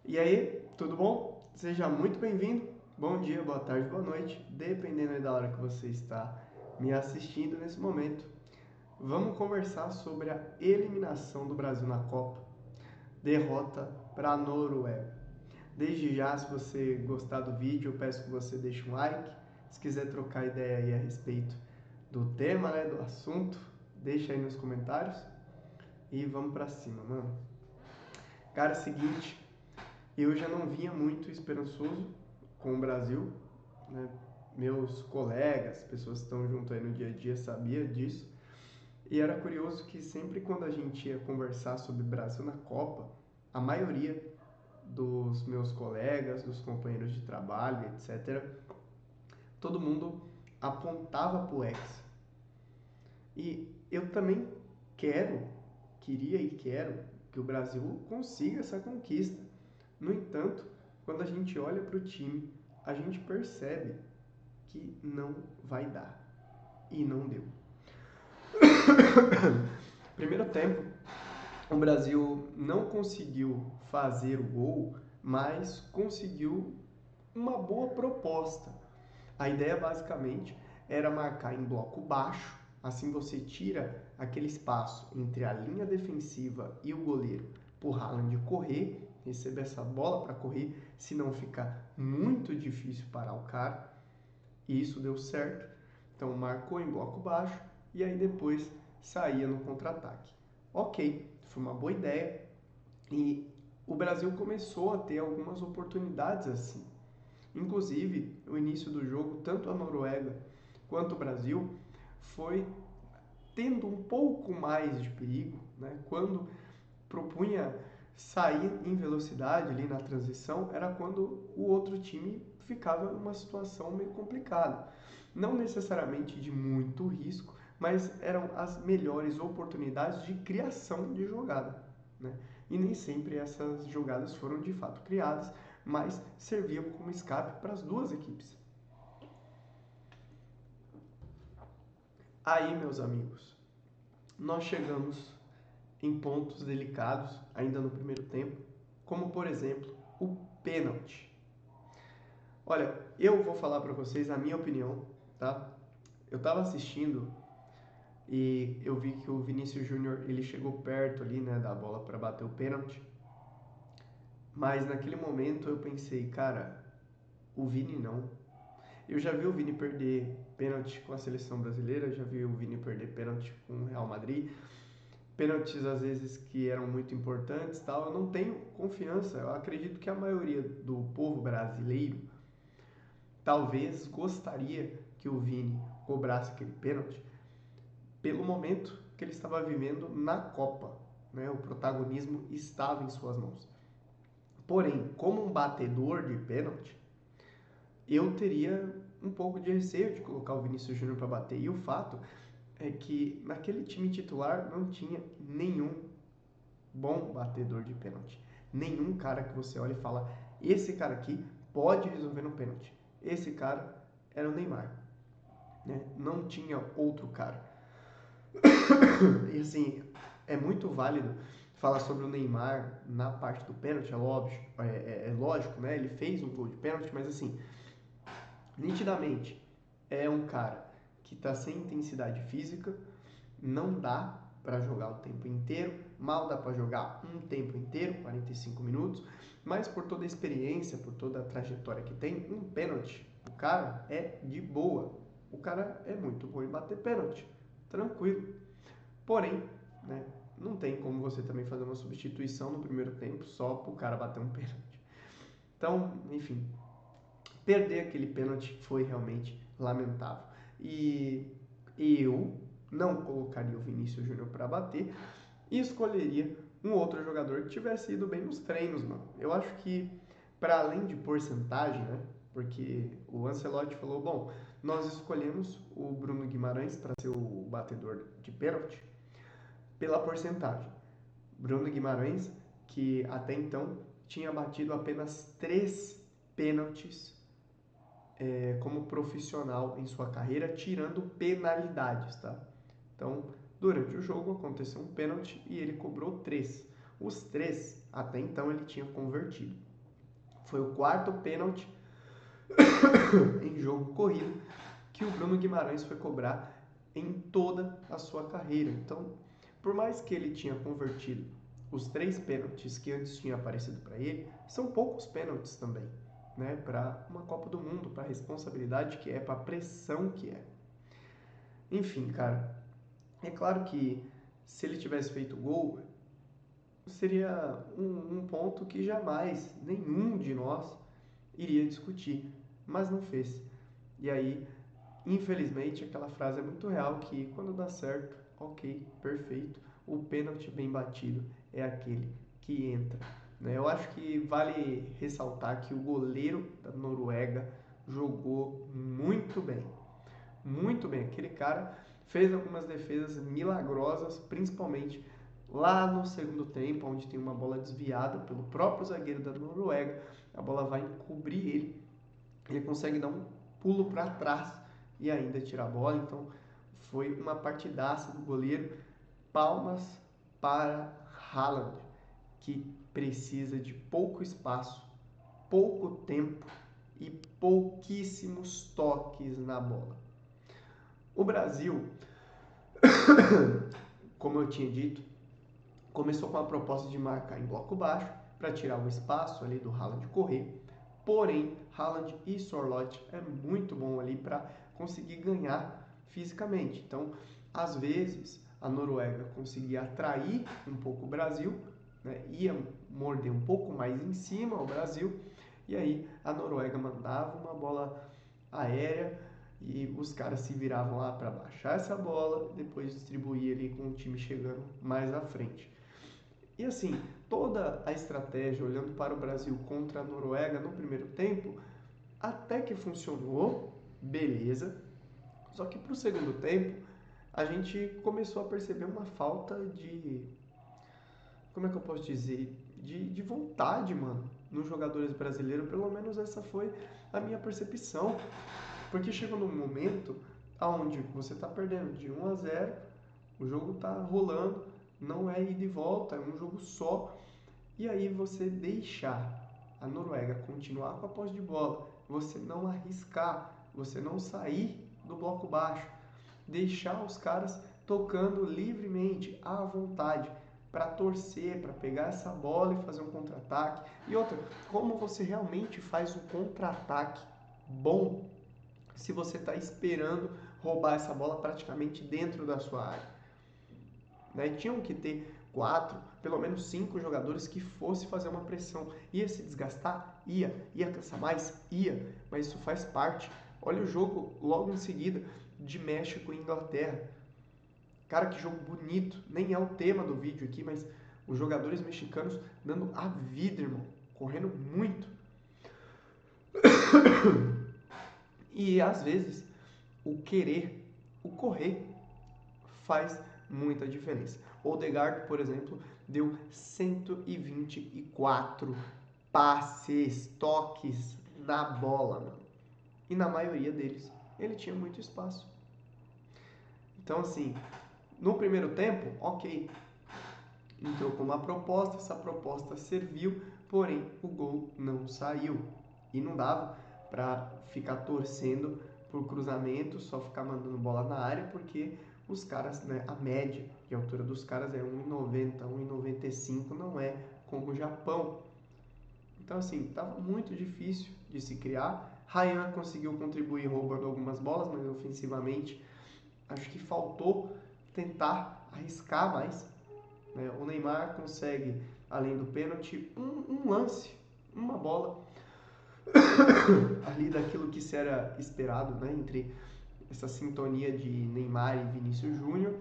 E aí, tudo bom? Seja muito bem-vindo. Bom dia, boa tarde, boa noite, dependendo aí da hora que você está me assistindo nesse momento. Vamos conversar sobre a eliminação do Brasil na Copa, derrota para a Noruega. Desde já, se você gostar do vídeo, eu peço que você deixe um like. Se quiser trocar ideia aí a respeito do tema, né, do assunto, deixa aí nos comentários e vamos para cima, mano. Cara, é o seguinte, eu já não vinha muito esperançoso com o Brasil, né? Meus colegas, pessoas que estão junto aí no dia a dia, sabia disso. E era curioso que sempre quando a gente ia conversar sobre Brasil na Copa, a maioria dos meus colegas, dos companheiros de trabalho, etc., todo mundo apontava pro Hexa. E eu também queria e quero que o Brasil consiga essa conquista. No entanto, quando a gente olha para o time, a gente percebe que não vai dar. E não deu. Primeiro tempo, o Brasil não conseguiu fazer o gol, mas conseguiu uma boa proposta. A ideia basicamente era marcar em bloco baixo, assim você tira aquele espaço entre a linha defensiva e o goleiro para o Haaland correr, receber essa bola para correr, senão fica muito difícil parar o cara. E isso deu certo. Então marcou em bloco baixo e aí depois saía no contra-ataque. Ok, foi uma boa ideia e o Brasil começou a ter algumas oportunidades assim. Inclusive, o início do jogo, tanto a Noruega quanto o Brasil, foi tendo um pouco mais de perigo, né? Quando propunha sair em velocidade ali na transição, era quando o outro time ficava numa situação meio complicada. Não necessariamente de muito risco, mas eram as melhores oportunidades de criação de jogada, né? E nem sempre essas jogadas foram de fato criadas, mas serviam como escape para as duas equipes. Aí, meus amigos, nós chegamos em pontos delicados ainda no primeiro tempo, como por exemplo o pênalti. Olha, eu vou falar para vocês a minha opinião, tá? Eu estava assistindo e eu vi que o Vinícius Júnior ele chegou perto ali, né, da bola para bater o pênalti. Mas naquele momento eu pensei, cara, o Vini não. Eu já vi o Vini perder pênalti com a seleção brasileira, já vi o Vini perder pênalti com o Real Madrid. Pênaltis às vezes que eram muito importantes, tal. Eu não tenho confiança. Eu acredito que a maioria do povo brasileiro talvez gostaria que o Vini cobrasse aquele pênalti pelo momento que ele estava vivendo na Copa, né? O protagonismo estava em suas mãos. Porém, como um batedor de pênalti, eu teria um pouco de receio de colocar o Vinícius Júnior para bater. E o fato é que naquele time titular não tinha nenhum bom batedor de pênalti. Nenhum cara que você olha e fala, esse cara aqui pode resolver no pênalti. Esse cara era o Neymar, né? Não tinha outro cara. E assim, é muito válido falar sobre o Neymar na parte do pênalti, é óbvio, é lógico, né? Ele fez um gol de pênalti, mas assim, nitidamente é um cara que está sem intensidade física, não dá para jogar o tempo inteiro, mal dá para jogar um tempo inteiro, 45 minutos, mas por toda a experiência, por toda a trajetória que tem, um pênalti, o cara é de boa, o cara é muito bom em bater pênalti, tranquilo. Porém, né, não tem como você também fazer uma substituição no primeiro tempo só para o cara bater um pênalti. Então, enfim, perder aquele pênalti foi realmente lamentável. E eu não colocaria o Vinícius Júnior para bater e escolheria um outro jogador que tivesse ido bem nos treinos, mano. Eu acho que, para além de porcentagem, né? Porque o Ancelotti falou, bom, nós escolhemos o Bruno Guimarães para ser o batedor de pênalti pela porcentagem. Bruno Guimarães, que até então tinha batido apenas 3 pênaltis como profissional em sua carreira, tirando penalidades, tá? Então, durante o jogo aconteceu um pênalti e ele cobrou 3. Os 3, até então, ele tinha convertido. Foi o quarto pênalti em jogo corrido que o Bruno Guimarães foi cobrar em toda a sua carreira. Então, por mais que ele tinha convertido os 3 pênaltis que antes tinha aparecido para ele, são poucos pênaltis também, né? Para uma Copa do Mundo, para a responsabilidade que é, para a pressão que é. Enfim, cara, é claro que se ele tivesse feito gol, seria um ponto que jamais nenhum de nós iria discutir, mas não fez. E aí, infelizmente, aquela frase é muito real que quando dá certo, ok, perfeito, o pênalti bem batido é aquele que entra. Né? Eu acho que vale ressaltar que o goleiro da Noruega jogou muito bem. Muito bem. Aquele cara fez algumas defesas milagrosas, principalmente lá no segundo tempo, onde tem uma bola desviada pelo próprio zagueiro da Noruega. A bola vai encobrir ele. Ele consegue dar um pulo para trás e ainda tirar a bola. Então foi uma partidaça do goleiro. Palmas para Haaland, que precisa de pouco espaço, pouco tempo e pouquíssimos toques na bola. O Brasil, como eu tinha dito, começou com a proposta de marcar em bloco baixo para tirar o espaço ali do Haaland correr. Porém, Haaland e Sorloth é muito bom ali para conseguir ganhar fisicamente. Então, às vezes, a Noruega conseguia atrair um pouco o Brasil, né? Ia morder um pouco mais em cima o Brasil, e aí a Noruega mandava uma bola aérea e os caras se viravam lá para baixar essa bola e depois distribuir ali com o time chegando mais à frente. E assim, toda a estratégia olhando para o Brasil contra a Noruega no primeiro tempo, até que funcionou, beleza. Só que para o segundo tempo, a gente começou a perceber uma falta de, como é que eu posso dizer, de vontade, mano, nos jogadores brasileiros. Pelo menos essa foi a minha percepção. Porque chegou num momento onde você está perdendo de 1-0, o jogo está rolando, não é ida e volta, é um jogo só. E aí você deixar a Noruega continuar com a posse de bola, você não arriscar, você não sair do bloco baixo, deixar os caras tocando livremente, à vontade, para torcer, para pegar essa bola e fazer um contra-ataque. E outra, como você realmente faz um contra-ataque bom se você está esperando roubar essa bola praticamente dentro da sua área? Né? Tinham que ter 4, pelo menos 5 jogadores que fosse fazer uma pressão. Ia se desgastar? Ia cansar mais? Ia, mas isso faz parte. Olha o jogo logo em seguida de México e Inglaterra. Cara, que jogo bonito. Nem é o tema do vídeo aqui, mas os jogadores mexicanos dando a vida, irmão. Correndo muito. E às vezes o querer, o correr faz muita diferença. Odegaard, por exemplo, deu 124 passes, toques na bola, mano. E na maioria deles, ele tinha muito espaço. Então, assim, no primeiro tempo, ok, entrou com uma proposta, essa proposta serviu, porém o gol não saiu. E não dava para ficar torcendo por cruzamento, só ficar mandando bola na área, porque os caras, né, a média de altura dos caras é 1,90, 1,95, não é como o Japão. Então, assim, estava muito difícil de se criar. Ryan conseguiu contribuir roubando algumas bolas, mas ofensivamente acho que faltou tentar arriscar mais. Né? O Neymar consegue, além do pênalti, um lance, uma bola ali daquilo que se era esperado, né? Entre essa sintonia de Neymar e Vinícius Júnior.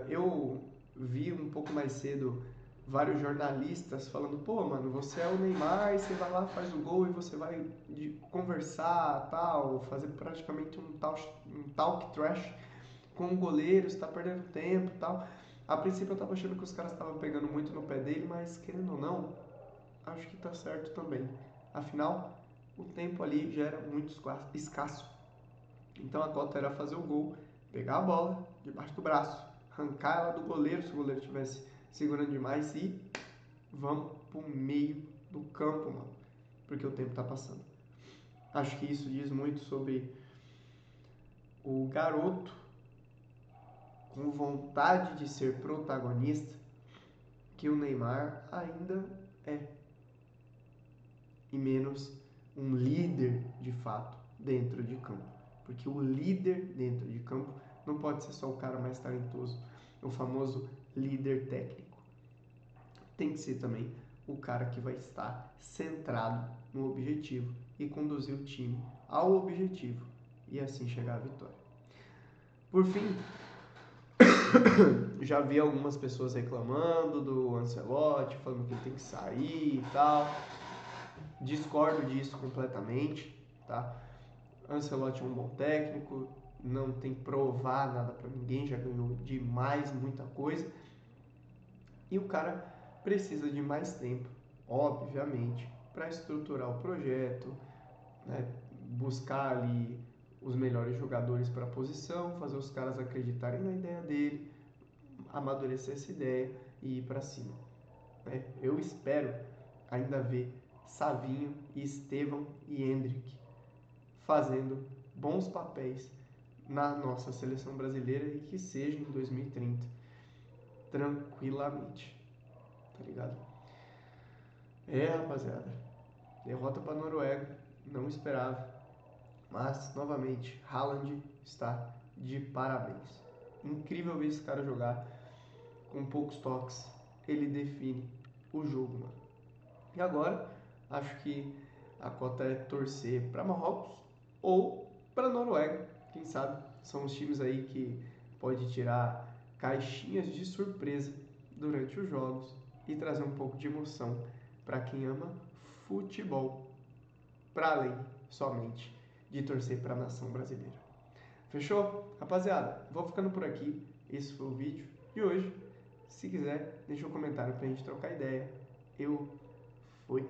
Eu vi um pouco mais cedo vários jornalistas falando, pô, mano, você é o Neymar e você vai lá, faz o gol e você vai conversar, tal, fazer praticamente um talk trash com o goleiro, você tá perdendo tempo e tal. A princípio eu tava achando que os caras estavam pegando muito no pé dele, mas querendo ou não, acho que tá certo também. Afinal, o tempo ali já era muito escasso. Então a cota era fazer o gol, pegar a bola debaixo do braço, arrancar ela do goleiro, se o goleiro estivesse segurando demais, e Vamos pro meio do campo, mano. Porque o tempo tá passando. Acho que isso diz muito sobre o garoto com vontade de ser protagonista que o Neymar ainda é. E menos um líder de fato dentro de campo. Porque o líder dentro de campo não pode ser só o cara mais talentoso, o famoso líder técnico. Tem que ser também o cara que vai estar centrado no objetivo e conduzir o time ao objetivo e assim chegar à vitória. Por fim, já vi algumas pessoas reclamando do Ancelotti, falando que ele tem que sair e tal. Discordo disso completamente, tá? Ancelotti é um bom técnico, não tem que provar nada para ninguém, já ganhou demais muita coisa. E o cara precisa de mais tempo, obviamente, para estruturar o projeto, né? Buscar ali os melhores jogadores para a posição, fazer os caras acreditarem na ideia dele, amadurecer essa ideia e ir para cima. Né? Eu espero ainda ver Savinho, Estevão e Endrick fazendo bons papéis na nossa seleção brasileira e que seja em 2030 tranquilamente, tá ligado? Rapaziada, derrota para Noruega, não esperava, mas novamente Haaland está de parabéns. Incrível ver esse cara jogar com poucos toques, ele define o jogo, mano. E agora acho que a cota é torcer para Marrocos ou para Noruega, quem sabe? São os times aí que pode tirar caixinhas de surpresa durante os jogos e trazer um pouco de emoção para quem ama futebol, para além somente de torcer para a nação brasileira. Fechou? Rapaziada, vou ficando por aqui. Esse foi o vídeo de hoje. Se quiser, deixa um comentário para a gente trocar ideia. Eu fui.